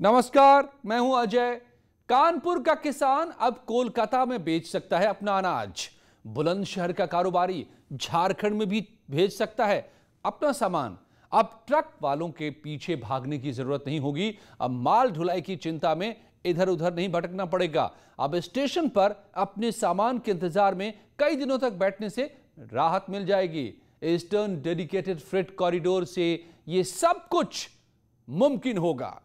नमस्कार, मैं हूं अजय। कानपुर का किसान अब कोलकाता में बेच सकता है अपना अनाज। बुलंदशहर का कारोबारी झारखंड में भी भेज सकता है अपना सामान। अब ट्रक वालों के पीछे भागने की जरूरत नहीं होगी। अब माल ढुलाई की चिंता में इधर उधर नहीं भटकना पड़ेगा। अब स्टेशन पर अपने सामान के इंतजार में कई दिनों तक बैठने से राहत मिल जाएगी। ईस्टर्न डेडिकेटेड फ्रेट कॉरिडोर से यह सब कुछ मुमकिन होगा।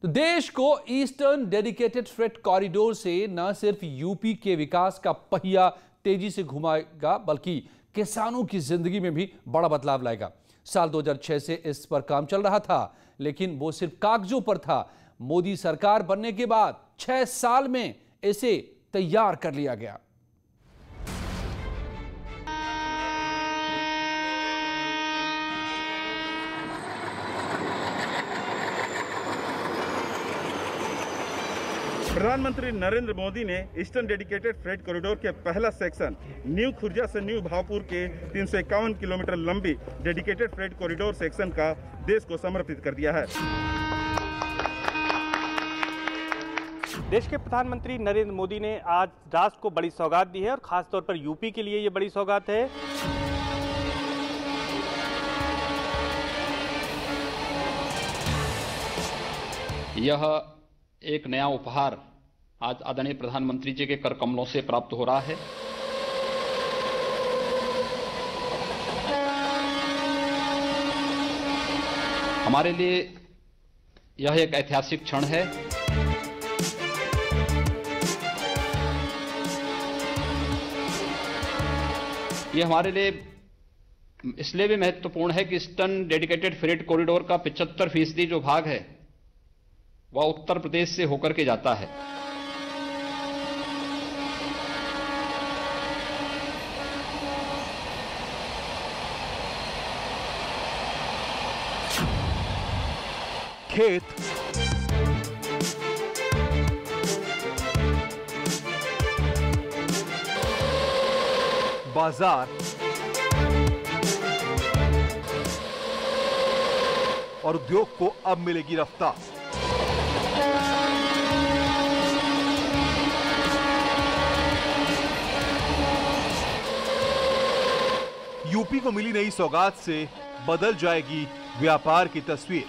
तो देश को ईस्टर्न डेडिकेटेड फ्रेट कॉरिडोर से न सिर्फ यूपी के विकास का पहिया तेजी से घुमाएगा, बल्कि किसानों की जिंदगी में भी बड़ा बदलाव लाएगा। साल 2006 से इस पर काम चल रहा था, लेकिन वो सिर्फ कागजों पर था। मोदी सरकार बनने के बाद 6 साल में इसे तैयार कर लिया गया। प्रधानमंत्री नरेंद्र मोदी ने ईस्टर्न डेडिकेटेड फ्रेट कॉरिडोर के पहला सेक्शन न्यू खुर्जा से न्यू भावपुर के 351 किलोमीटर लंबी डेडिकेटेड फ्रेट कॉरिडोर सेक्शन का देश को समर्पित कर दिया है। देश के प्रधानमंत्री नरेंद्र मोदी ने आज राष्ट्र को बड़ी सौगात दी है और खासतौर पर यूपी के लिए ये बड़ी सौगात है। यह एक नया उपहार आज आदरणीय प्रधानमंत्री जी के कर कमलों से प्राप्त हो रहा है। हमारे लिए यह एक ऐतिहासिक क्षण है। यह हमारे लिए इसलिए भी महत्वपूर्ण है कि ईस्टर्न डेडिकेटेड फ्रेट कॉरिडोर का 75% जो भाग है वह उत्तर प्रदेश से होकर के जाता है। खेत, बाजार और उद्योग को अब मिलेगी रफ्तार। यूपी को मिली नई सौगात से बदल जाएगी व्यापार की तस्वीर।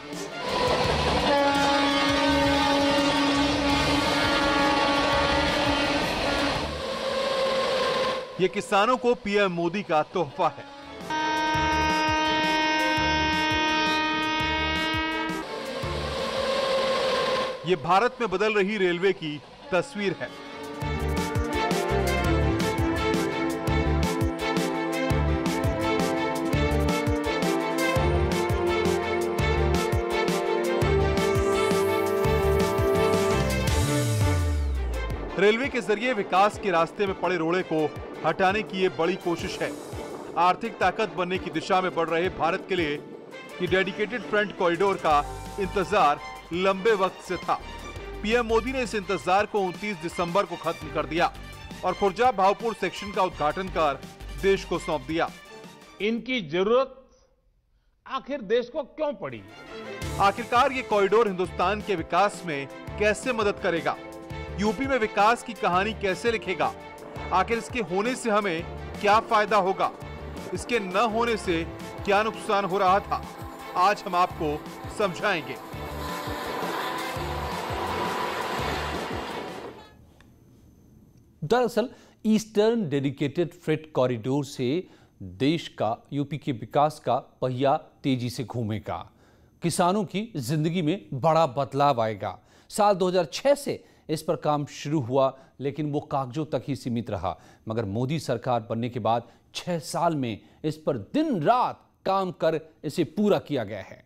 ये किसानों को पीएम मोदी का तोहफा है। ये भारत में बदल रही रेलवे की तस्वीर है। रेलवे के जरिए विकास के रास्ते में पड़े रोड़े को हटाने की ये बड़ी कोशिश है। आर्थिक ताकत बनने की दिशा में बढ़ रहे भारत के लिए ये डेडिकेटेड फ्रेट कॉरिडोर का इंतजार लंबे वक्त से था। पीएम मोदी ने इस इंतजार को 29 दिसंबर को खत्म कर दिया और खुर्जा भावपुर सेक्शन का उद्घाटन कर देश को सौंप दिया। इनकी जरूरत आखिर देश को क्यों पड़ी? आखिरकार ये कॉरिडोर हिंदुस्तान के विकास में कैसे मदद करेगा? यूपी में विकास की कहानी कैसे लिखेगा? आखिर इसके होने से हमें क्या फायदा होगा? इसके न होने से क्या नुकसान हो रहा था? आज हम आपको समझाएंगे। दरअसल ईस्टर्न डेडिकेटेड फ्रेट कॉरिडोर से देश का, यूपी के विकास का पहिया तेजी से घूमेगा। किसानों की जिंदगी में बड़ा बदलाव आएगा। साल 2006 से इस पर काम शुरू हुआ, लेकिन वो कागजों तक ही सीमित रहा। मगर मोदी सरकार बनने के बाद 6 साल में इस पर दिन रात काम कर इसे पूरा किया गया है।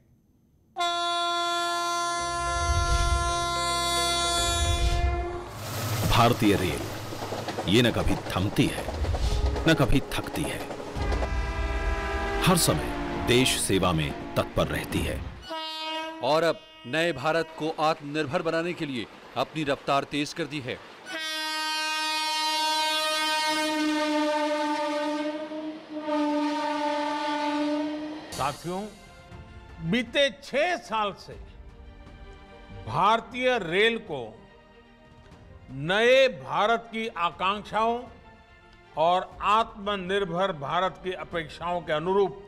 भारतीय रेल ये न कभी थमती है न कभी थकती है। हर समय देश सेवा में तत्पर रहती है और अब नए भारत को आत्मनिर्भर बनाने के लिए अपनी रफ्तार तेज कर दी है। साथियों, बीते 6 साल से भारतीय रेल को नए भारत की आकांक्षाओं और आत्मनिर्भर भारत की अपेक्षाओं के अनुरूप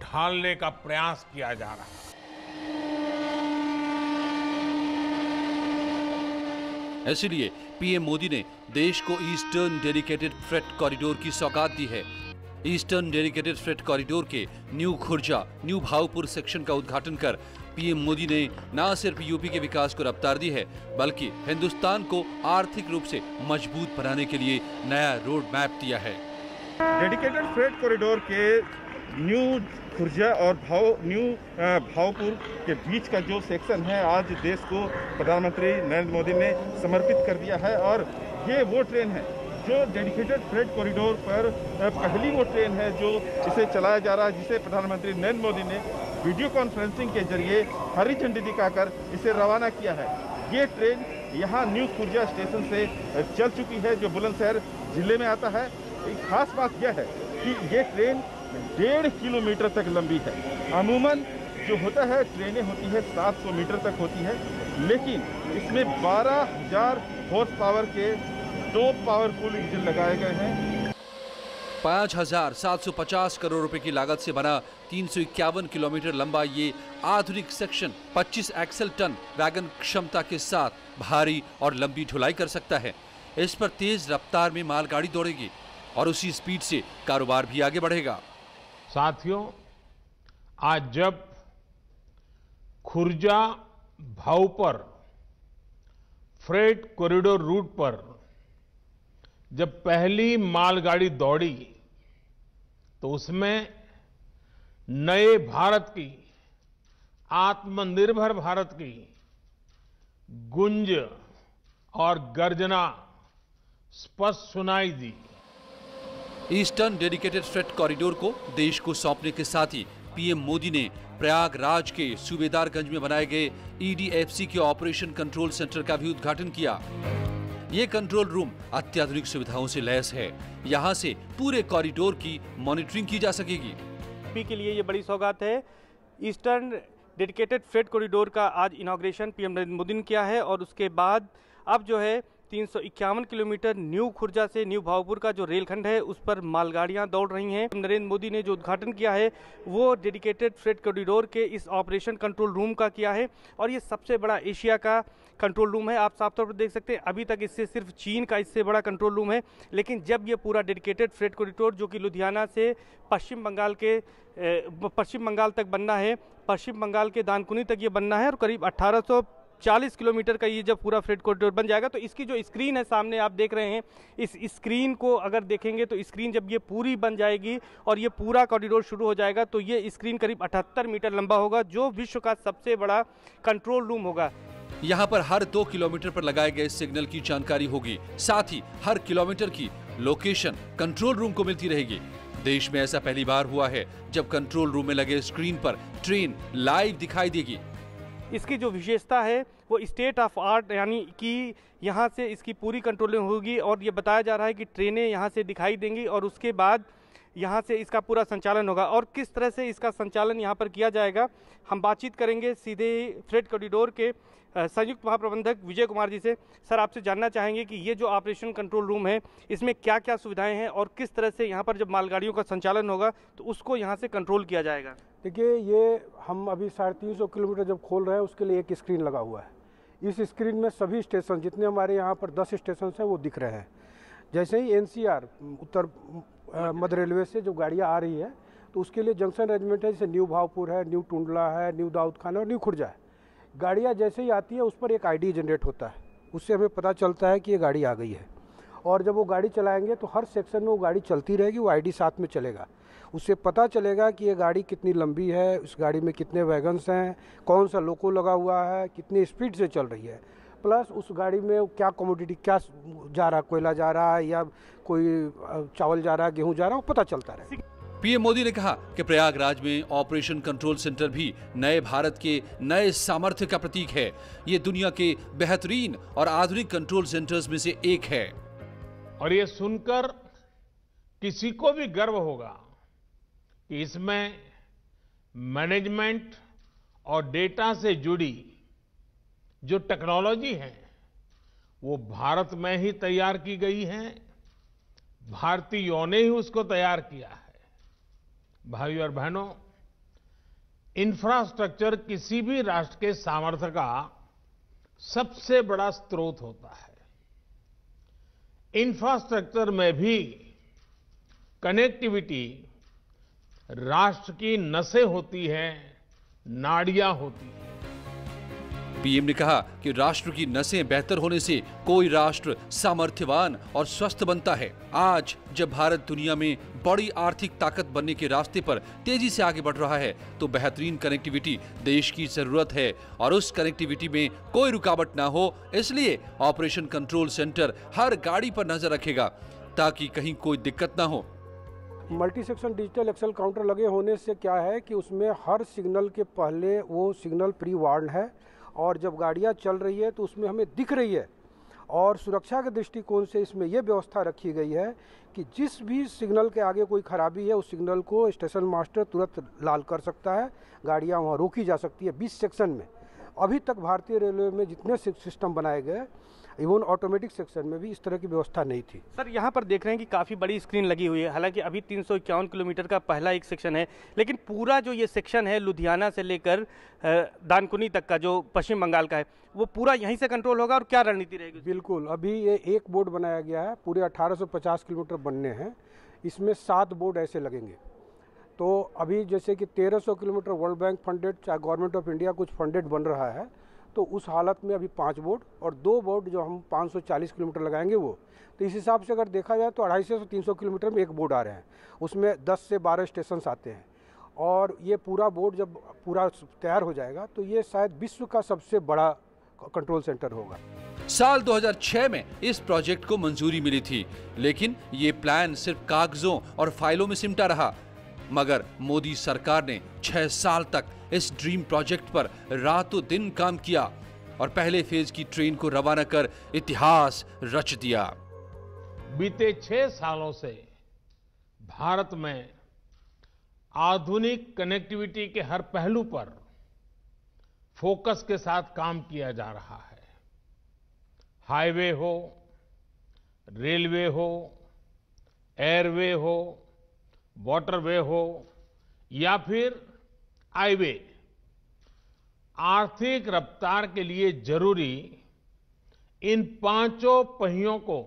ढालने का प्रयास किया जा रहा है। इसलिए पीएम मोदी ने देश को ईस्टर्न डेडिकेटेड फ्रेट कॉरिडोर की सौगात दी है। ईस्टर्न डेडिकेटेड फ्रेट कॉरिडोर के new Khurja new Bhavpur section का उद्घाटन कर पीएम मोदी ने न सिर्फ यूपी के विकास को रफ्तार दी है, बल्कि हिंदुस्तान को आर्थिक रूप से मजबूत बनाने के लिए नया रोड मैप दिया है। डेडिकेटेड फ्रेट कॉरिडोर के न्यू खुर्जा और भावपुर के बीच का जो सेक्शन है, आज देश को प्रधानमंत्री नरेंद्र मोदी ने समर्पित कर दिया है। और ये वो ट्रेन है जो डेडिकेटेड फ्रेट कॉरिडोर पर पहली वो ट्रेन है जो इसे चलाया जा रहा है, जिसे प्रधानमंत्री नरेंद्र मोदी ने वीडियो कॉन्फ्रेंसिंग के जरिए हरी झंडी दिखाकर इसे रवाना किया है। ये ट्रेन यहाँ न्यू खुर्जा स्टेशन से चल चुकी है, जो बुलंदशहर जिले में आता है। एक खास बात यह है कि ये ट्रेन 1.5 किलोमीटर तक लंबी है। अमूमन जो होता है ट्रेनें होती है 700 मीटर तक होती है, लेकिन इसमें 12,000 हॉर्स पावर के 2 पावरफुल इंजन लगाए गए हैं। 5,750 करोड़ रुपए की लागत से बना 351 किलोमीटर लंबा ये आधुनिक सेक्शन 25 एक्सल टन वैगन क्षमता के साथ भारी और लंबी ढुलाई कर सकता है। इस पर तेज रफ्तार में मालगाड़ी दौड़ेगी और उसी स्पीड से कारोबार भी आगे बढ़ेगा। साथियों, आज जब Khurja Bhaupur freight corridor route पर जब पहली मालगाड़ी दौड़ी तो उसमें नए भारत की, आत्मनिर्भर भारत की गूंज और गर्जना स्पष्ट सुनाई दी। ईस्टर्न डेडिकेटेड फ्रेट कॉरिडोर को देश को सौंपने के साथ ही पीएम मोदी ने प्रयागराज के सूबेदारगंज में बनाए गए ईडीएफसी के ऑपरेशन कंट्रोल सेंटर का भी उद्घाटन किया। ये कंट्रोल रूम अत्याधुनिक सुविधाओं से लैस है। यहाँ से पूरे कॉरिडोर की मॉनिटरिंग की जा सकेगी। यूपी के लिए ये बड़ी सौगात है। ईस्टर्न डेडिकेटेड फ्रेट कॉरिडोर का आज इनॉग्रेशन पीएम नरेंद्र मोदी ने किया है और उसके बाद अब जो है 351 किलोमीटर न्यू खुर्जा से न्यू भावपुर का जो रेलखंड है उस पर मालगाड़ियां दौड़ रही हैं। नरेंद्र मोदी ने जो उद्घाटन किया है वो डेडिकेटेड फ्रेट कॉरिडोर के इस ऑपरेशन कंट्रोल रूम का किया है और ये सबसे बड़ा एशिया का कंट्रोल रूम है। आप साफ तौर पर देख सकते हैं, अभी तक इससे सिर्फ चीन का इससे बड़ा कंट्रोल रूम है, लेकिन जब ये पूरा डेडिकेटेड फ्रेट कॉरिडोर जो कि लुधियाना से पश्चिम बंगाल तक बनना है, पश्चिम बंगाल के दानकुनी तक ये बनना है और करीब 1840 किलोमीटर का ये जब पूरा फ्रेट कॉरिडोर बन जाएगा तो इसकी जो स्क्रीन है सामने आप देख रहे हैं, इस स्क्रीन को अगर देखेंगे तो स्क्रीन जब ये पूरी बन जाएगी और ये पूरा कॉरिडोर शुरू हो जाएगा तो ये स्क्रीन करीब 78 मीटर लंबा होगा, जो विश्व का सबसे बड़ा कंट्रोल रूम होगा। यहाँ पर हर 2 किलोमीटर पर लगाए गए सिग्नल की जानकारी होगी, साथ ही हर किलोमीटर की लोकेशन कंट्रोल रूम को मिलती रहेगी। देश में ऐसा पहली बार हुआ है जब कंट्रोल रूम में लगे स्क्रीन पर ट्रेन लाइव दिखाई देगी। इसकी जो विशेषता है वो स्टेट ऑफ आर्ट, यानी कि यहाँ से इसकी पूरी कंट्रोलिंग होगी और ये बताया जा रहा है कि ट्रेनें यहाँ से दिखाई देंगी और उसके बाद यहाँ से इसका पूरा संचालन होगा। और किस तरह से इसका संचालन यहाँ पर किया जाएगा, हम बातचीत करेंगे सीधे फ्रेट कॉरिडोर के संयुक्त महाप्रबंधक विजय कुमार जी से। सर, आपसे जानना चाहेंगे कि ये जो ऑपरेशन कंट्रोल रूम है इसमें क्या क्या सुविधाएं हैं और किस तरह से यहाँ पर जब मालगाड़ियों का संचालन होगा तो उसको यहाँ से कंट्रोल किया जाएगा। देखिए, ये हम अभी 350 किलोमीटर जब खोल रहे हैं उसके लिए एक स्क्रीन लगा हुआ है। इस स्क्रीन में सभी स्टेशन, जितने हमारे यहाँ पर 10 स्टेशन हैं वो दिख रहे हैं। जैसे ही एनसीआर उत्तर मध्य रेलवे से जो गाड़ियाँ आ रही है तो उसके लिए जंक्शन अरेंजमेंट है, जैसे न्यू भावपुर है, न्यू टुंडला है, न्यू दाऊद खाना और न्यू खुर्जा है। गाड़ियाँ जैसे ही आती है उस पर एक आईडी जनरेट होता है, उससे हमें पता चलता है कि ये गाड़ी आ गई है। और जब वो गाड़ी चलाएंगे तो हर सेक्शन में वो गाड़ी चलती रहेगी, वो आईडी साथ में चलेगा। उससे पता चलेगा कि ये गाड़ी कितनी लंबी है, उस गाड़ी में कितने वैगन्स हैं, कौन सा लोको लगा हुआ है, कितनी स्पीड से चल रही है, प्लस उस गाड़ी में क्या कमोडिटी क्या जा रहा है, कोयला जा रहा है या कोई चावल जा रहा है, गेहूँ जा रहा है, वो पता चलता रहे। पीएम मोदी ने कहा कि प्रयागराज में ऑपरेशन कंट्रोल सेंटर भी नए भारत के नए सामर्थ्य का प्रतीक है। ये दुनिया के बेहतरीन और आधुनिक कंट्रोल सेंटर्स में से एक है। और ये सुनकर किसी को भी गर्व होगा कि इसमें मैनेजमेंट और डेटा से जुड़ी जो टेक्नोलॉजी है वो भारत में ही तैयार की गई है, भारतीयों ने ही उसको तैयार किया है। भाइयों और बहनों, इंफ्रास्ट्रक्चर किसी भी राष्ट्र के सामर्थ्य का सबसे बड़ा स्रोत होता है। इंफ्रास्ट्रक्चर में भी कनेक्टिविटी राष्ट्र की नसें होती हैं, नाड़ियां होती हैं। पीएम ने कहा कि राष्ट्र की नसें बेहतर होने से कोई राष्ट्र सामर्थ्यवान और स्वस्थ बनता है। आज जब भारत दुनिया में बड़ी आर्थिक ताकत बनने के रास्ते पर तेजी से आगे बढ़ रहा है, तो बेहतरीन कनेक्टिविटी देश की जरूरत है और उस कनेक्टिविटी में कोई रुकावट ना हो, इसलिए ऑपरेशन कंट्रोल सेंटर हर गाड़ी पर नजर रखेगा ताकि कहीं कोई दिक्कत ना हो। Multi section digital axle counter लगे होने से क्या है कि उसमें हर सिग्नल के पहले वो सिग्नल प्री वार्न है और जब गाड़ियां चल रही है तो उसमें हमें दिख रही है। और सुरक्षा के दृष्टिकोण से इसमें यह व्यवस्था रखी गई है कि जिस भी सिग्नल के आगे कोई खराबी है उस सिग्नल को स्टेशन मास्टर तुरंत लाल कर सकता है, गाड़ियां वहां रोकी जा सकती है 20 सेक्शन में। अभी तक भारतीय रेलवे में जितने सिस्टम बनाए गए, इवन ऑटोमेटिक सेक्शन में भी इस तरह की व्यवस्था नहीं थी। सर, यहाँ पर देख रहे हैं कि काफ़ी बड़ी स्क्रीन लगी हुई है। हालांकि अभी 351 किलोमीटर का पहला एक सेक्शन है, लेकिन पूरा जो ये सेक्शन है लुधियाना से लेकर दानकुनी तक का, जो पश्चिम बंगाल का है, वो पूरा यहीं से कंट्रोल होगा। और क्या रणनीति रहेगी? बिल्कुल, अभी ये एक बोर्ड बनाया गया है, पूरे 1850 किलोमीटर बनने हैं, इसमें 7 बोर्ड ऐसे लगेंगे। तो अभी जैसे कि 1300 किलोमीटर वर्ल्ड बैंक फंडेड, चाहे गवर्नमेंट ऑफ इंडिया कुछ फंडेड बन रहा है, तो उस हालत में अभी 5 बोर्ड और 2 बोर्ड जो हम 540 किलोमीटर लगाएंगे वो, तो इस हिसाब से अगर देखा जाए तो 250 से 300 किलोमीटर में एक बोर्ड आ रहे हैं, उसमें 10 से 12 स्टेशन आते हैं। और ये पूरा बोर्ड जब पूरा तैयार हो जाएगा तो ये शायद विश्व का सबसे बड़ा कंट्रोल सेंटर होगा। साल 2006 में इस प्रोजेक्ट को मंजूरी मिली थी, लेकिन ये प्लान सिर्फ कागजों और फाइलों में सिमटा रहा। मगर मोदी सरकार ने 6 साल तक इस ड्रीम प्रोजेक्ट पर रातों दिन काम किया और पहले फेज की ट्रेन को रवाना कर इतिहास रच दिया। बीते 6 सालों से भारत में आधुनिक कनेक्टिविटी के हर पहलू पर फोकस के साथ काम किया जा रहा है। हाईवे हो, रेलवे हो, एयरवे हो, वाटरवे हो या फिर हाईवे, आर्थिक रफ्तार के लिए जरूरी इन 5 पहियों को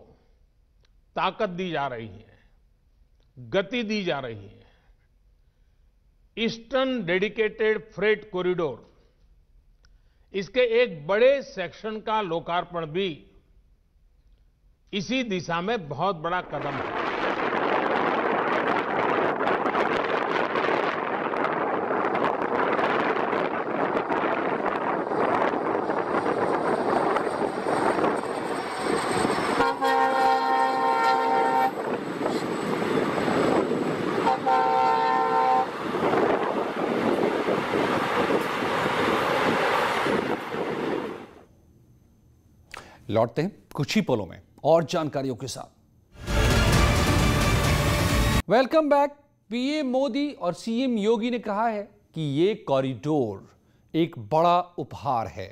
ताकत दी जा रही है, गति दी जा रही है। ईस्टर्न डेडिकेटेड फ्रेट कॉरिडोर, इसके एक बड़े सेक्शन का लोकार्पण भी इसी दिशा में बहुत बड़ा कदम है। लौटते हैं कुछ ही पलों में और जानकारियों के साथ। Welcome back. पीएम मोदी और सीएम योगी ने कहा है कि ये कॉरिडोर एक बड़ा उपहार है,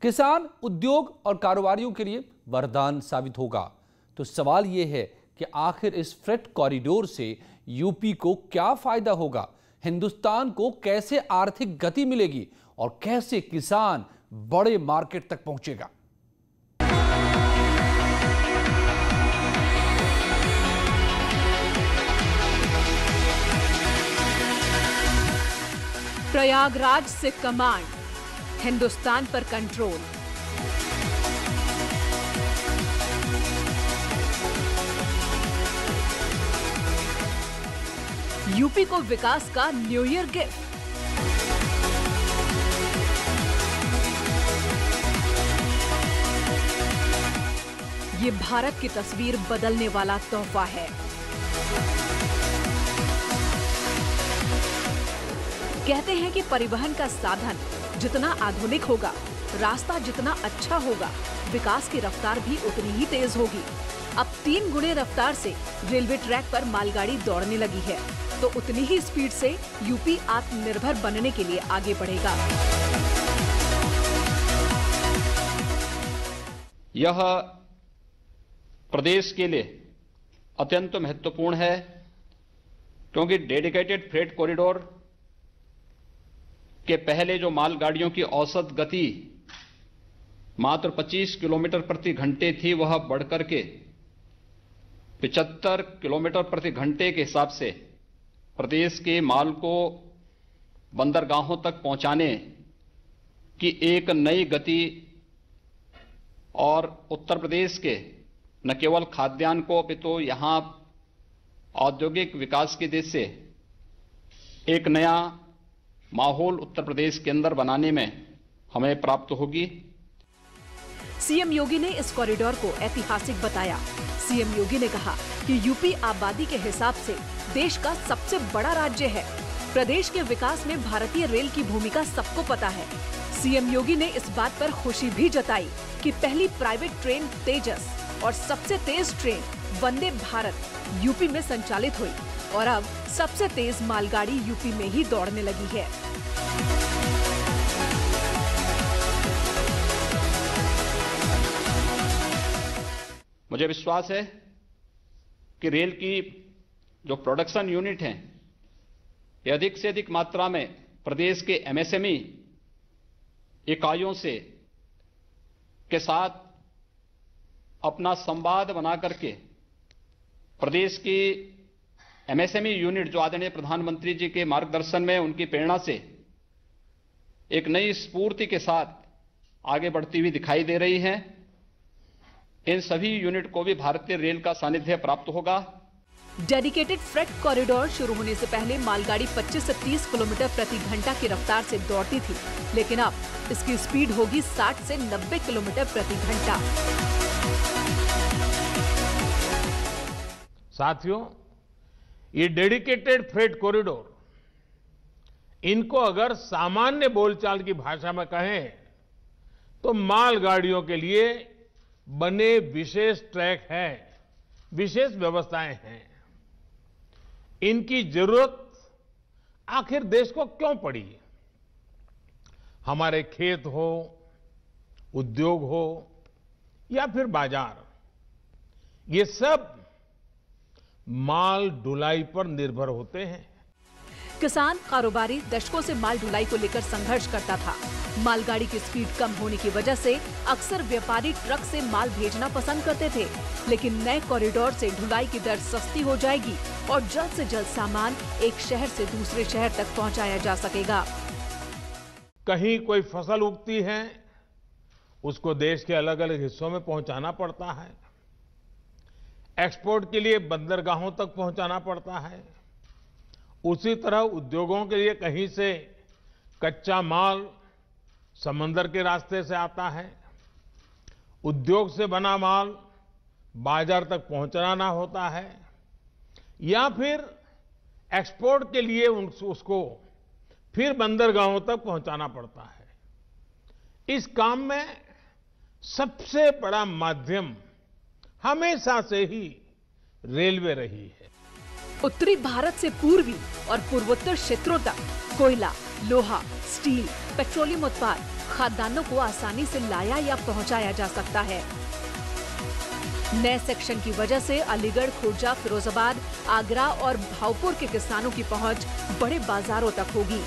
किसान, उद्योग और कारोबारियों के लिए वरदान साबित होगा। तो सवाल यह है कि आखिर इस फ्रेट कॉरिडोर से यूपी को क्या फायदा होगा, हिंदुस्तान को कैसे आर्थिक गति मिलेगी और कैसे किसान बड़े मार्केट तक पहुंचेगा। प्रयागराज से कमांड, हिंदुस्तान पर कंट्रोल। यूपी को विकास का न्यू ईयर गिफ्ट। ये भारत की तस्वीर बदलने वाला तोहफा है। कहते हैं कि परिवहन का साधन जितना आधुनिक होगा, रास्ता जितना अच्छा होगा, विकास की रफ्तार भी उतनी ही तेज होगी। अब 3 गुने रफ्तार से रेलवे ट्रैक पर मालगाड़ी दौड़ने लगी है। तो उतनी ही स्पीड से यूपी आत्मनिर्भर बनने के लिए आगे बढ़ेगा। यह प्रदेश के लिए अत्यंत महत्वपूर्ण है, क्योंकि डेडिकेटेड फ्रेट कॉरिडोर के पहले जो मालगाड़ियों की औसत गति मात्र 25 किलोमीटर प्रति घंटे थी, वह बढ़कर के 75 किलोमीटर प्रति घंटे के हिसाब से प्रदेश के माल को बंदरगाहों तक पहुंचाने की एक नई गति और उत्तर प्रदेश के न केवल खाद्यान्न को अपितु यहां औद्योगिक विकास की दिशा से एक नया माहौल उत्तर प्रदेश के अंदर बनाने में हमें प्राप्त होगी। सीएम योगी ने इस कॉरिडोर को ऐतिहासिक बताया। सीएम योगी ने कहा कि यूपी आबादी के हिसाब से देश का सबसे बड़ा राज्य है। प्रदेश के विकास में भारतीय रेल की भूमिका सबको पता है। सीएम योगी ने इस बात पर खुशी भी जताई कि पहली प्राइवेट ट्रेन तेजस और सबसे तेज ट्रेन वंदे भारत यूपी में संचालित हुई और अब सबसे तेज मालगाड़ी यूपी में ही दौड़ने लगी है। मुझे विश्वास है कि रेल की जो प्रोडक्शन यूनिट हैं, ये अधिक से अधिक मात्रा में प्रदेश के एमएसएमई इकाइयों के साथ अपना संवाद बना करके प्रदेश की एमएसएमई यूनिट जो आदरणीय प्रधानमंत्री जी के मार्गदर्शन में उनकी प्रेरणा से एक नई स्फूर्ति के साथ आगे बढ़ती हुई दिखाई दे रही है। इन सभी यूनिट को भी भारतीय रेल का सानिध्य प्राप्त होगा। डेडिकेटेड फ्रेट कॉरिडोर शुरू होने से पहले मालगाड़ी 25 से 30 किलोमीटर प्रति घंटा की रफ्तार से दौड़ती थी, लेकिन अब इसकी स्पीड होगी 60 से 90 किलोमीटर प्रति घंटा। साथियों, ये डेडिकेटेड फ्रेट कॉरिडोर, इनको अगर सामान्य बोलचाल की भाषा में कहें तो मालगाड़ियों के लिए बने विशेष ट्रैक है, विशेष व्यवस्थाएं हैं। इनकी जरूरत आखिर देश को क्यों पड़ी? हमारे खेत हो, उद्योग हो या फिर बाजार, ये सब माल ढुलाई पर निर्भर होते हैं। किसान कारोबारी दशकों से माल ढुलाई को लेकर संघर्ष करता था। मालगाड़ी की स्पीड कम होने की वजह से अक्सर व्यापारी ट्रक से माल भेजना पसंद करते थे, लेकिन नए कॉरिडोर से ढुलाई की दर सस्ती हो जाएगी और जल्द से जल्द सामान एक शहर से दूसरे शहर तक पहुंचाया जा सकेगा। कहीं कोई फसल उगती है, उसको देश के अलग अलग हिस्सों में पहुंचाना पड़ता है। एक्सपोर्ट के लिए बंदरगाहों तक पहुंचाना पड़ता है। उसी तरह उद्योगों के लिए कहीं से कच्चा माल समंदर के रास्ते से आता है, उद्योग से बना माल बाजार तक पहुंचाना होता है, या फिर एक्सपोर्ट के लिए उसको फिर बंदरगाहों तक पहुंचाना पड़ता है। इस काम में सबसे बड़ा माध्यम हमेशा से ही रेलवे रही है। उत्तरी भारत से पूर्वी और पूर्वोत्तर क्षेत्रों तक कोयला, लोहा, स्टील, पेट्रोलियम उत्पाद, खाद्यान्नों को आसानी से लाया या पहुंचाया जा सकता है। नए सेक्शन की वजह से अलीगढ़, खुर्जा, फिरोजाबाद, आगरा और भावपुर के किसानों की पहुंच बड़े बाजारों तक होगी।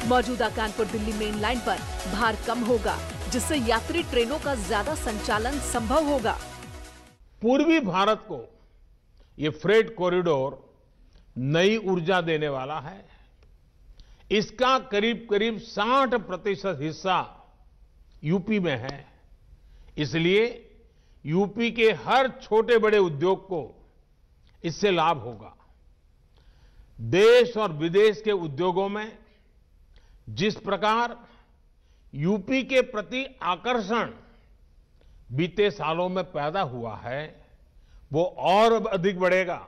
मौजूदा कानपुर दिल्ली मेन लाइन पर भार कम होगा, जिससे यात्री ट्रेनों का ज्यादा संचालन संभव होगा। पूर्वी भारत को ये फ्रेट कॉरिडोर नई ऊर्जा देने वाला है। इसका करीब करीब 60% हिस्सा यूपी में है। इसलिए यूपी के हर छोटे बड़े उद्योग को इससे लाभ होगा। देश और विदेश के उद्योगों में जिस प्रकार यूपी के प्रति आकर्षण बीते सालों में पैदा हुआ है, वो और अधिक बढ़ेगा।